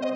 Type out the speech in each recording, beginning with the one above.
Yeah,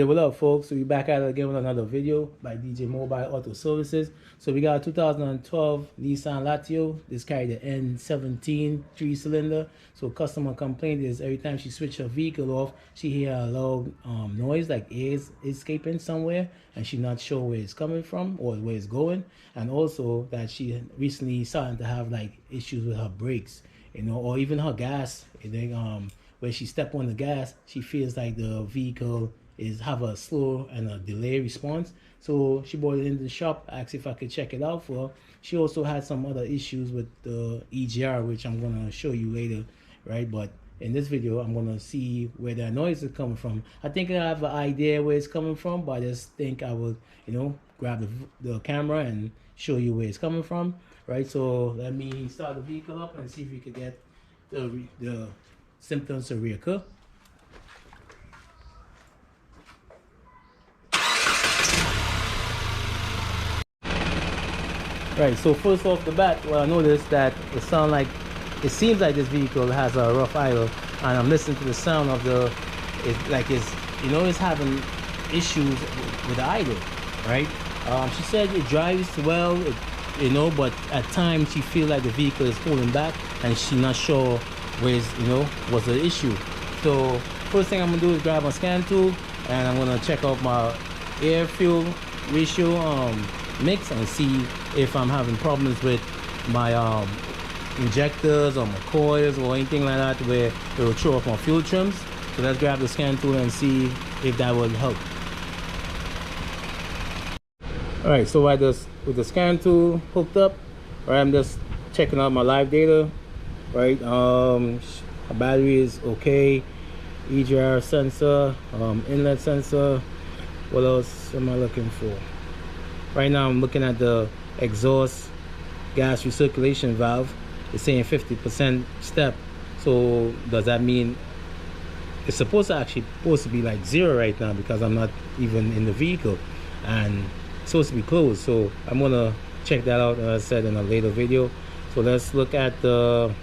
what up, folks? So we back at it again with another video by DJ Mobile Auto Services. So we got a 2012 Nissan Latio. This carried the N17 3-cylinder. So customer complaint is every time she switch her vehicle off, she hear a loud noise like air is escaping somewhere, and she's not sure where it's coming from or where it's going. And also that she recently starting to have like issues with her brakes, you know, or even her gas. And then when she step on the gas, she feels like the vehicle is have a slow and a delay response. So she brought it into the shop, asked if I could check it out for her. She also had some other issues with the EGR, which I'm gonna show you later, right? But in this video, I'm gonna see where that noise is coming from. I think I have an idea where it's coming from, but I just think I will, you know, grab the camera and show you where it's coming from, right? So let me start the vehicle up and see if we could get the symptoms to reoccur. Right, so first off the bat, well, I noticed that it seems like this vehicle has a rough idle, and I'm listening to the sound of it's having issues with the idle, right? She said it drives well, but at times she feels like the vehicle is holding back, and she's not sure what's the issue. So first thing I'm gonna do is grab my scan tool, and I'm gonna check out my air fuel ratio mix and see if I'm having problems with my injectors or my coils or anything like that where it will throw off my fuel trims. So let's grab the scan tool and see if that will help. Alright, so with the scan tool hooked up, right, I'm just checking out my live data, right? My battery is okay, EGR sensor, inlet sensor. What else am I looking for? Right now I'm looking at the exhaust gas recirculation valve. It's saying 50% step. So does that mean it's supposed to be like 0 right now, because I'm not even in the vehicle and it's supposed to be closed. So I'm gonna check that out, as I said, in a later video. So let's look at the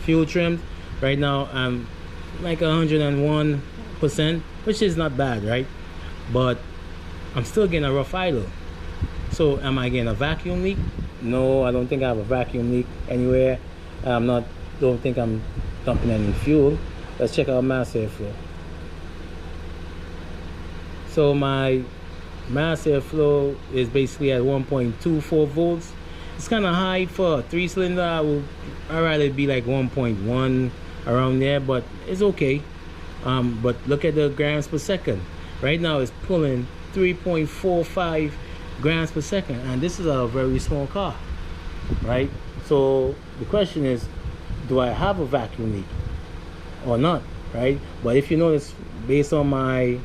fuel trims. Right now I'm like 101%, which is not bad, right? But I'm still getting a rough idle. So am I getting a vacuum leak? No, I don't think I have a vacuum leak anywhere. Don't think I'm dumping any fuel. Let's check out mass airflow. So my mass airflow is basically at 1.24 volts. It's kind of high for a 3-cylinder. I'd rather be like 1.1 around there, but it's okay. But look at the grams per second. Right now it's pulling 3.45 grams per second, and this is a very small car, right? So the question is, do I have a vacuum leak or not, right? But if you notice, based on my,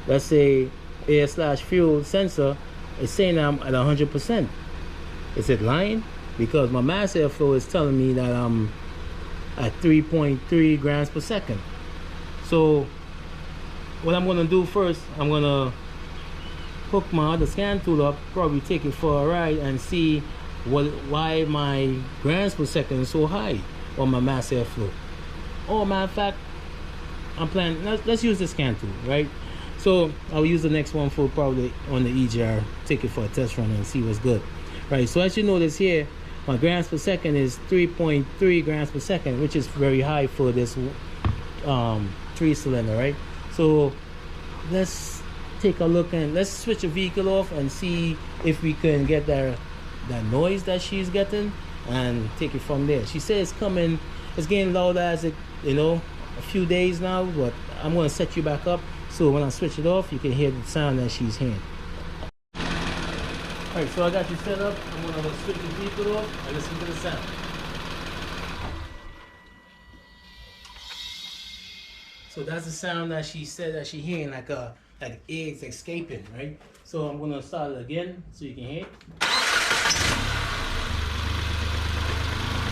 let's say, air/fuel sensor, it's saying I'm at 100%. Is it lying? Because my mass airflow is telling me that I'm at 3.3 grams per second. So what I'm gonna do first, I'm gonna hook my other scan tool up, probably take it for a ride and see why my grams per second is so high on my mass airflow. Oh, matter of fact, I'm planning, let's use the scan tool, right? So I'll use the next one for probably on the EGR, take it for a test run and see what's good, right? So as you notice here, my grams per second is 3.3 grams per second, which is very high for this 3-cylinder, right? So let's take a look and let's switch the vehicle off and see if we can get that noise that she's getting and take it from there. She says it's getting louder as it, a few days now, but I'm going to set you back up so when I switch it off, you can hear the sound that she's hearing. Alright, so I got you set up. I'm going to switch the vehicle off and listen to the sound. So that's the sound that she said that she's hearing, like eggs escaping, right? So I'm gonna start it again so you can hear it.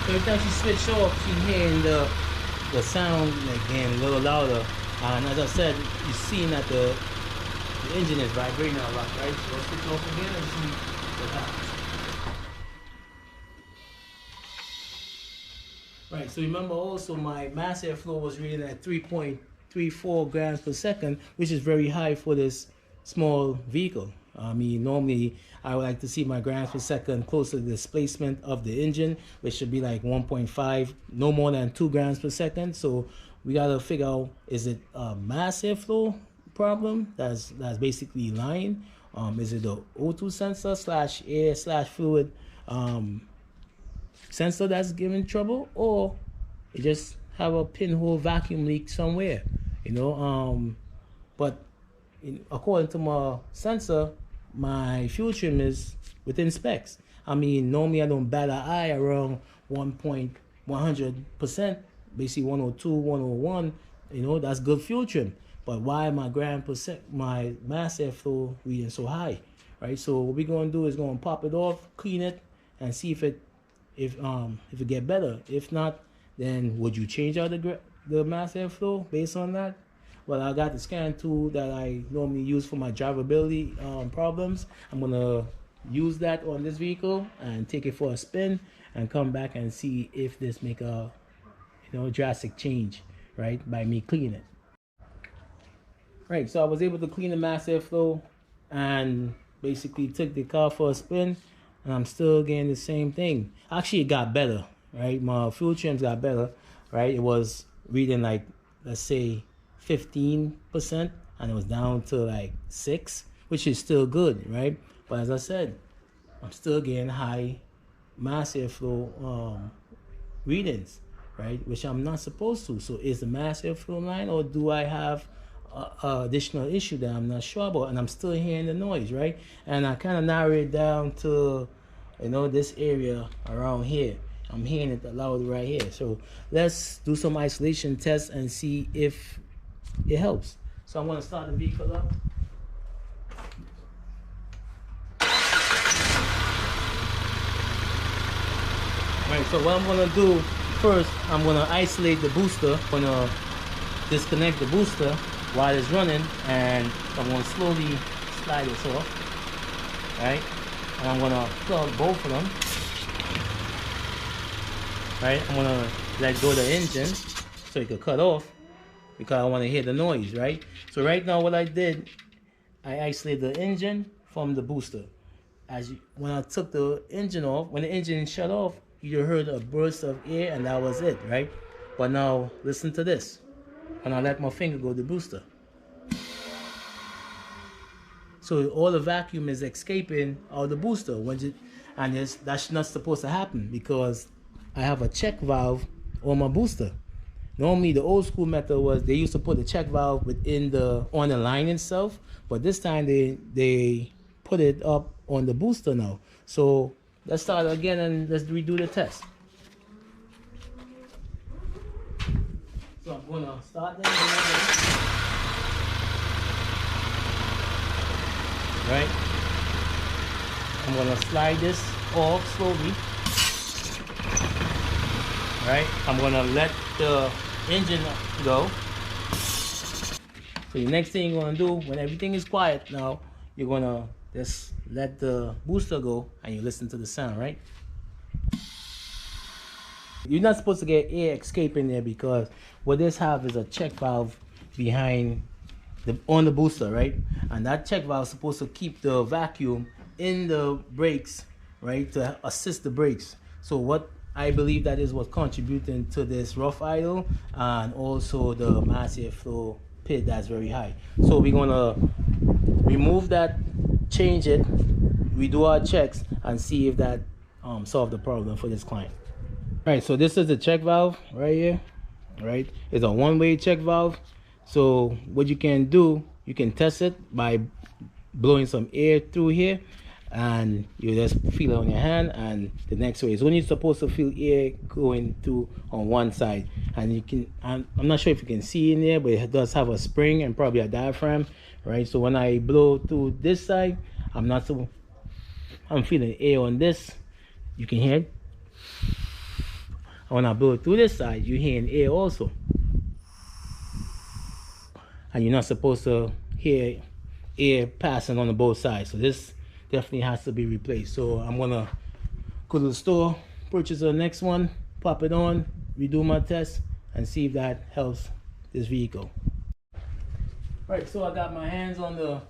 So every time she switched off, she's hearing the sound like getting a little louder. And as I said, you're seeing that the engine is vibrating a lot, right? So let's switch off again and see Right, so remember also my mass airflow was reading at 3.34 grams per second, which is very high for this small vehicle. I mean, normally I would like to see my grams per second closer to the displacement of the engine, which should be like 1.5, no more than 2 grams per second. So we gotta figure out, is it a mass airflow problem that's basically lying? Is it the O2 sensor slash air slash fluid sensor that's giving trouble, or you just have a pinhole vacuum leak somewhere, you know? But according to my sensor, my fuel trim is within specs. I mean, normally I don't bat an eye around 100%, basically 102, 101, you know, that's good fuel trim. But why my my mass airflow reading so high, right? So what we're gonna do is gonna pop it off, clean it, and see if it get better. If not, then would you change out the mass airflow based on that? Well, I got the scan tool that I normally use for my drivability problems. I'm gonna use that on this vehicle and take it for a spin and come back and see if this make a drastic change, right, by me cleaning it. Right, so I was able to clean the mass airflow and basically took the car for a spin, and I'm still getting the same thing. Actually, it got better, right? My fuel trims got better, right? It was reading like, let's say 15%, and it was down to like 6, which is still good, right? But as I said, I'm still getting high mass airflow readings, right? Which I'm not supposed to. So is the mass airflow line, or do I have a additional issue that I'm not sure about? And I'm still hearing the noise, right? And I kind of narrowed it down to, this area around here. I'm hearing it loud right here. So let's do some isolation tests and see if it helps. So I'm going to start the vehicle up. Alright, so what I'm going to do first, I'm going to isolate the booster. I'm going to disconnect the booster while it's running, and I'm going to slowly slide this off. Right? And I'm going to plug both of them. Right? I'm going to let go of the engine so it could cut off, because I want to hear the noise, right? So right now what I did, I isolated the engine from the booster. When I took the engine off, when the engine shut off, you heard a burst of air, and that was it, right? But now listen to this. And I let my finger go to the booster. So all the vacuum is escaping out of the booster, and that's not supposed to happen, because I have a check valve on my booster. Normally the old school method was they used to put the check valve on the line itself, but this time they put it up on the booster now. So let's start again and let's redo the test. So I'm gonna start the engine again. Right? I'm gonna slide this off slowly. Right? I'm gonna let the engine go. So the next thing you're gonna do when everything is quiet now, you're gonna just let the booster go and you listen to the sound, right? You're not supposed to get air escaping there, because what this have is a check valve behind on the booster, right? And that check valve is supposed to keep the vacuum in the brakes, right, to assist the brakes. So what I believe that is what's contributing to this rough idle, and also the mass airflow pit that's very high. So we're gonna remove that, change it, redo our checks, and see if that solve the problem for this client. Right, so this is the check valve right here, right? It's a one-way check valve. So what you can do, you can test it by blowing some air through here, and you just feel it on your hand, and the next way is when you're supposed to feel air going through on one side. And you can, I'm not sure if you can see in there, but it does have a spring and probably a diaphragm, right? So when I blow through this side, I'm feeling air on this, you can hear it. And when I blow through this side, you're hearing air also. And you're not supposed to hear air passing on both sides. So this definitely has to be replaced. So I'm gonna go to the store, purchase the next one, pop it on, redo my test, and see if that helps this vehicle. Right, so I got my hands on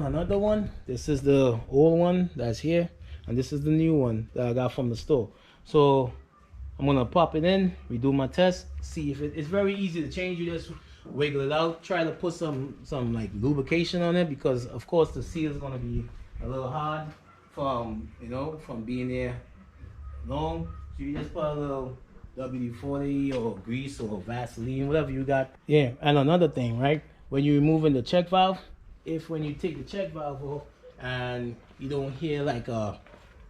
another one. This is the old one that's here, and this is the new one that I got from the store. So I'm gonna pop it in, redo my test, see if it's very easy to change. You just wiggle it out, try to put some like lubrication on it, because of course the seal is gonna be a little hard from, you know, from being there long. So you just put a little WD-40 or grease or Vaseline, whatever you got. Yeah, and another thing, right, when you're removing the check valve, if when you take the check valve off and you don't hear like a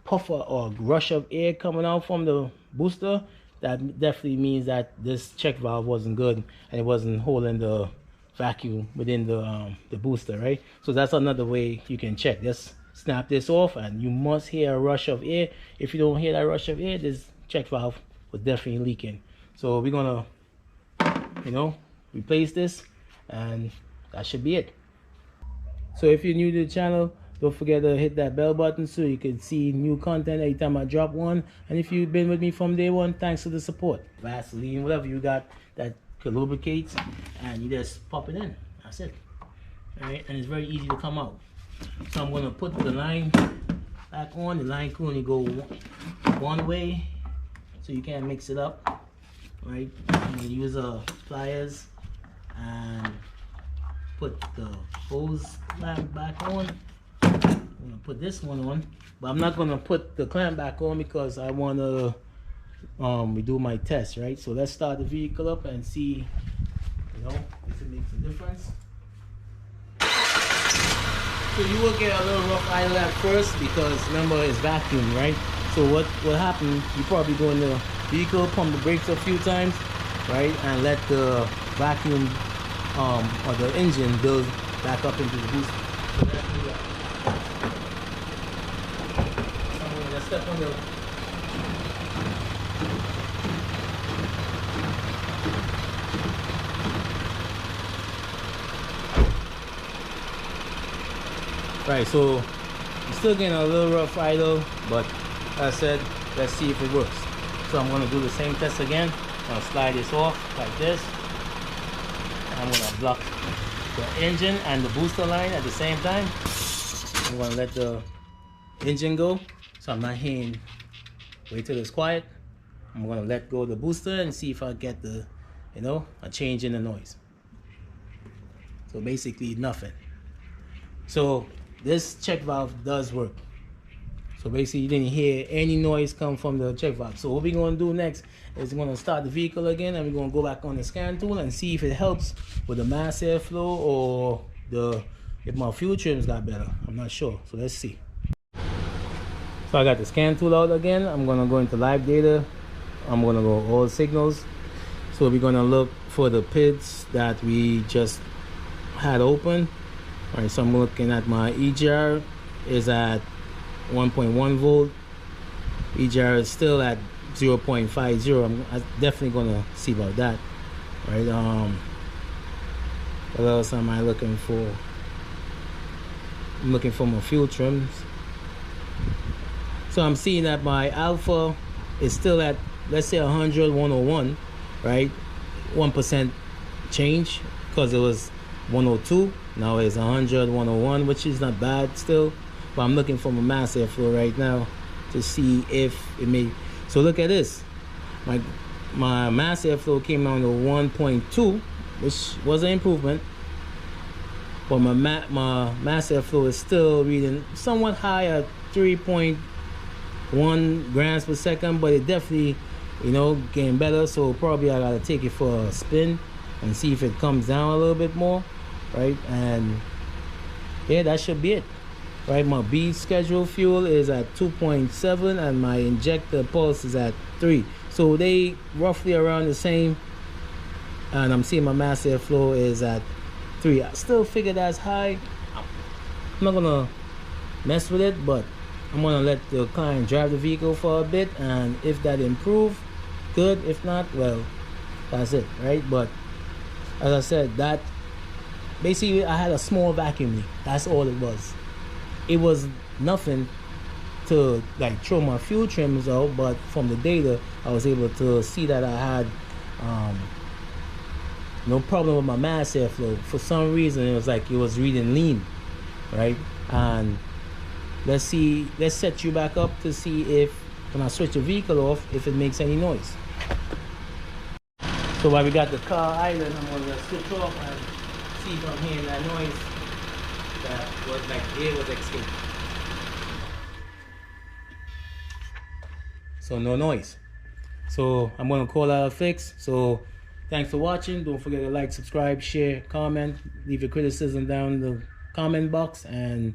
puffer or rush of air coming out from the booster, that definitely means that this check valve wasn't good and it wasn't holding the vacuum within the booster, right? So that's another way you can check. Just snap this off and you must hear a rush of air. If you don't hear that rush of air, this check valve was definitely leaking. So we're gonna, you know, replace this, and that should be it. So if you're new to the channel, don't forget to hit that bell button so you can see new content every time I drop one. And if you've been with me from day one, thanks for the support. Vaseline, whatever you got that could lubricate, and you just pop it in. That's it. Alright, and it's very easy to come out. So I'm gonna put the line back on. The line can only go one way, so you can't mix it up. Right? And you use pliers and put the hose clamp back on. I'm gonna put this one on, but I'm not gonna put the clamp back on because I wanna redo my test, right? So let's start the vehicle up and see, you know, if it makes a difference. So you will get a little rough idle at first because remember it's vacuum, right? So what happened, you probably go in the vehicle, pump the brakes a few times, right? And let the vacuum or the engine build back up into the booster. So let's do that. I'm gonna step on the right, so I'm still getting a little rough idle, but as I said, let's see if it works. So I'm gonna do the same test again. I'm gonna slide this off like this. I'm gonna block the engine and the booster line at the same time. I'm gonna let the engine go, so I'm not hearing. Wait till it's quiet. I'm gonna let go of the booster and see if I get the, you know, a change in the noise. So basically nothing. So this check valve does work. So basically you didn't hear any noise come from the check valve. So what we're gonna do next is we're gonna start the vehicle again, and we're gonna go back on the scan tool and see if it helps with the mass airflow or if my fuel trims got better. I'm not sure, so let's see. So I got the scan tool out again. I'm gonna go into live data. I'm gonna go all signals. So we're gonna look for the PIDs that we just had open. All right, so I'm looking at my EGR is at 1.1 volt. EGR is still at 0.50. I'm definitely gonna see about that. All right, what else am I looking for? I'm looking for my fuel trims. So I'm seeing that my alpha is still at, let's say 100, 101, right? 1% change, because it was 102. Now it's 100, 101, which is not bad still. But I'm looking for my mass airflow right now to see if it may. So look at this. My mass airflow came down to 1.2, which was an improvement. But my mass airflow is still reading somewhat high at 3.1 grams per second, but it definitely, you know, getting better. So probably I gotta take it for a spin and see if it comes down a little bit more, right? And yeah, that should be it, right? My B schedule fuel is at 2.7 and my injector pulse is at 3, so they roughly around the same. And I'm seeing my mass airflow is at 3. I still figure that's high. I'm not gonna mess with it, but I'm gonna let the client drive the vehicle for a bit, and if that improve, good. If not, well, that's it, right? But as I said, that basically I had a small vacuum leak. That's all it was. it was nothing to like throw my fuel trims out, but from the data I was able to see that I had no problem with my mass airflow. For some reason it was like it was reading lean, right? And let's set you back up to see if when I switch the vehicle off, if it makes any noise. So while we got the car idling, I'm gonna switch off and see if I'm hearing that noise that was like air was escaping. So no noise. So I'm gonna call that a fix. So thanks for watching. Don't forget to like, subscribe, share, comment, leave your criticism down in the comment box, and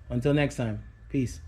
until next time, peace.